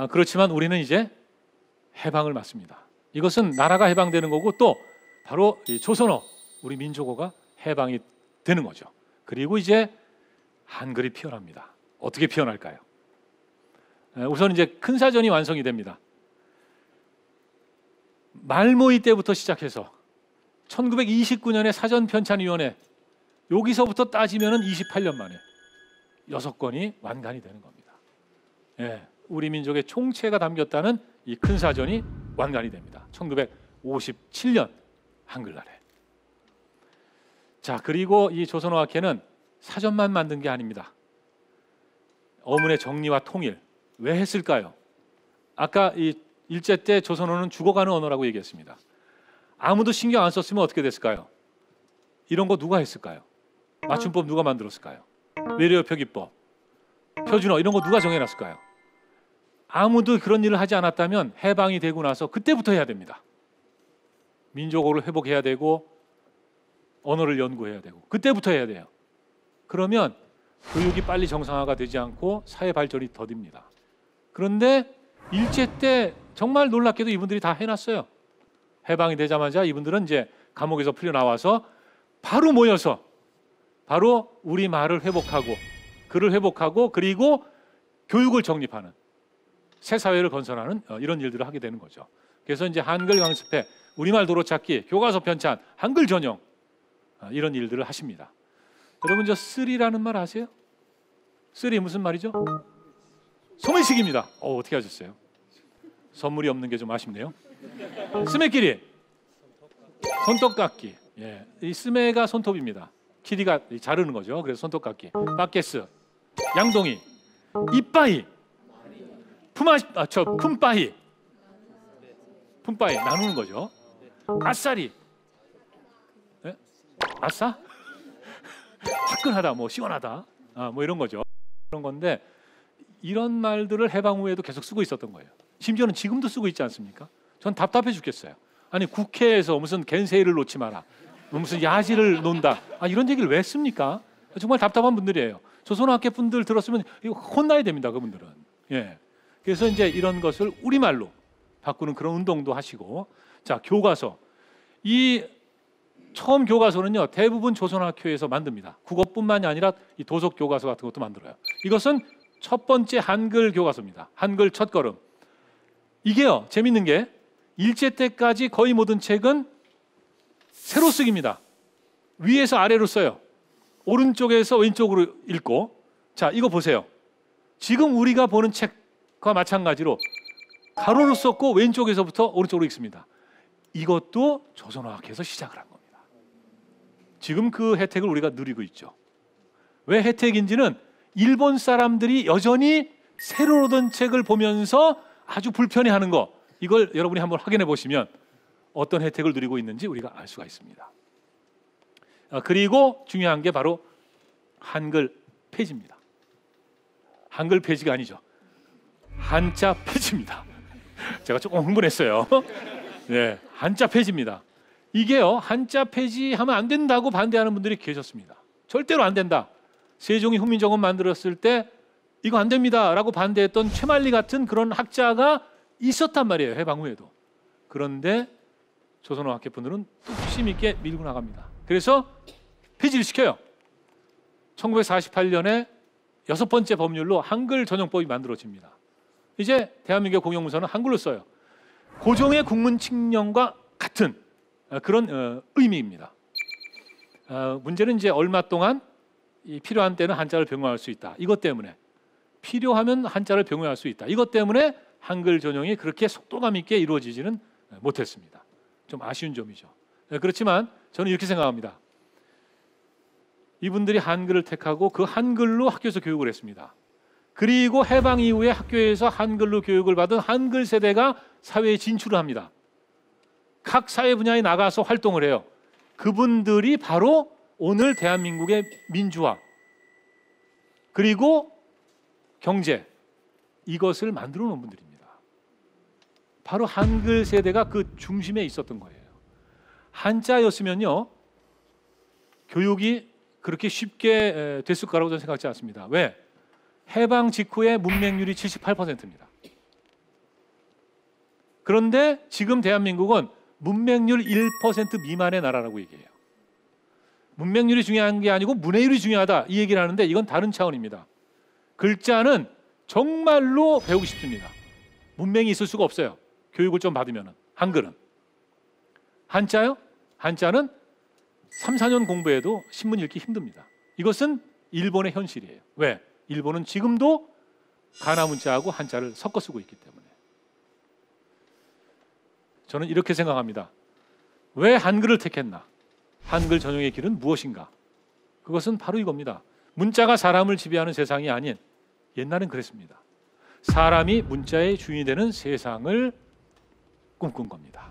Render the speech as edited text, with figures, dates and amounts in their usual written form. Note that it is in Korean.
그렇지만 우리는 이제 해방을 맞습니다. 이것은 나라가 해방되는 거고 또 바로 이 조선어, 우리 민족어가 해방이 되는 거죠. 그리고 이제 한글이 피어납니다. 어떻게 피어날까요? 우선 이제 큰 사전이 완성이 됩니다. 말모이 때부터 시작해서 1929년에 사전편찬위원회, 여기서부터 따지면 28년 만에 6권이 완간이 되는 겁니다. 우리 민족의 총체가 담겼다는 이 큰 사전이 완간이 됩니다. 1957년 한글날에. 자, 그리고 이 조선어학회는 사전만 만든 게 아닙니다. 어문의 정리와 통일, 왜 했을까요? 아까 이 일제 때 조선어는 죽어가는 언어라고 얘기했습니다. 아무도 신경 안 썼으면 어떻게 됐을까요? 이런 거 누가 했을까요? 맞춤법 누가 만들었을까요? 외래어표기법, 표준어 이런 거 누가 정해놨을까요? 아무도 그런 일을 하지 않았다면 해방이 되고 나서 그때부터 해야 됩니다. 민족어를 회복해야 되고 언어를 연구해야 되고 그때부터 해야 돼요. 그러면 교육이 빨리 정상화가 되지 않고 사회 발전이 더딥니다. 그런데 일제 때 정말 놀랍게도 이분들이 다 해놨어요. 해방이 되자마자 이분들은 이제 감옥에서 풀려 나와서 바로 모여서 바로 우리 말을 회복하고 글을 회복하고 그리고 교육을 정립하는 새 사회를 건설하는 이런 일들을 하게 되는 거죠. 그래서 이제 한글 강습회, 우리말 도로찾기, 교과서 편찬, 한글 전용 이런 일들을 하십니다. 여러분 저 쓰리라는 말 아세요? 쓰리 무슨 말이죠? 소매식입니다. 어떻게 하셨어요? 선물이 없는 게 좀 아쉽네요. 스매끼리, 손톱깎기. 이 스매가 손톱입니다. 길이가 자르는 거죠. 그래서 손톱깎기. 빠게스, 양동이, 이빠이, 품빠이, 품빠이 나누는 거죠. 아싸리, 아싸, 화끈하다, 뭐 시원하다, 뭐 이런 거죠. 그런 건데 이런 말들을 해방 후에도 계속 쓰고 있었던 거예요. 심지어는 지금도 쓰고 있지 않습니까? 전 답답해 죽겠어요. 아니 국회에서 무슨 겐세이를 놓지 마라, 무슨 야지를 논다, 이런 얘기를 왜 씁니까? 정말 답답한 분들이에요. 조선어학회 분들 들었으면 이거 혼나야 됩니다. 그분들은. 그래서 이제 이런 것을 우리말로 바꾸는 그런 운동도 하시고, 자 교과서, 이 처음 교과서는요 대부분 조선어학회에서 만듭니다. 국어뿐만이 아니라 이 도속 교과서 같은 것도 만들어요. 이것은 첫 번째 한글 교과서입니다. 한글 첫걸음. 이게요 재밌는 게 일제 때까지 거의 모든 책은 세로 쓰기입니다. 위에서 아래로 써요. 오른쪽에서 왼쪽으로 읽고. 자 이거 보세요. 지금 우리가 보는 책과 마찬가지로 가로로 썼고 왼쪽에서부터 오른쪽으로 읽습니다. 이것도 조선어학회에서 시작을 한 겁니다. 지금 그 혜택을 우리가 누리고 있죠. 왜 혜택인지는 일본 사람들이 여전히 세로로 된 책을 보면서 아주 불편해하는 거, 이걸 여러분이 한번 확인해 보시면 어떤 혜택을 누리고 있는지 우리가 알 수가 있습니다. 그리고 중요한 게 바로 한글 폐지입니다. 한글 폐지가 아니죠. 한자 폐지입니다. 제가 조금 흥분했어요. 한자 폐지입니다. 이게요 한자 폐지하면 안 된다고 반대하는 분들이 계셨습니다. 절대로 안 된다. 세종이 훈민정음 만들었을 때 이거 안 됩니다 라고 반대했던 최만리 같은 그런 학자가 있었단 말이에요. 해방 후에도. 그런데 조선어학회 분들은 뚝심 있게 밀고 나갑니다. 그래서 폐지를 시켜요. 1948년에 6번째 법률로 한글 전용법이 만들어집니다. 이제 대한민국의 공용문서는 한글로 써요. 고종의 국문칙령과 같은 그런 의미입니다. 문제는 이제 얼마 동안 필요한 때는 한자를 병용할 수 있다. 이것 때문에 필요하면 한자를 병용할 수 있다. 이것 때문에 한글 전용이 그렇게 속도감 있게 이루어지지는 못했습니다. 좀 아쉬운 점이죠. 그렇지만 저는 이렇게 생각합니다. 이분들이 한글을 택하고 그 한글로 학교에서 교육을 했습니다. 그리고 해방 이후에 학교에서 한글로 교육을 받은 한글 세대가 사회에 진출을 합니다. 각 사회 분야에 나가서 활동을 해요. 그분들이 바로 오늘 대한민국의 민주화 그리고 경제, 이것을 만들어 놓은 분들입니다. 바로 한글 세대가 그 중심에 있었던 거예요. 한자였으면요 교육이 그렇게 쉽게 됐을 거라고 저는 생각하지 않습니다. 왜? 해방 직후에 문맹률이 78%입니다. 그런데 지금 대한민국은 문맹률 1% 미만의 나라라고 얘기해요. 문맹률이 중요한 게 아니고 문해율이 중요하다 이 얘기를 하는데 이건 다른 차원입니다. 글자는 정말로 배우고 싶습니다. 문맹이 있을 수가 없어요. 교육을 좀 받으면. 한글은. 한자요? 한자는 3, 4년 공부해도 신문 읽기 힘듭니다. 이것은 일본의 현실이에요. 왜? 일본은 지금도 가나 문자하고 한자를 섞어 쓰고 있기 때문에. 저는 이렇게 생각합니다. 왜 한글을 택했나? 한글 전용의 길은 무엇인가? 그것은 바로 이겁니다. 문자가 사람을 지배하는 세상이 아닌, 옛날엔 그랬습니다. 사람이 문자의 주인이 되는 세상을 꿈꾼 겁니다.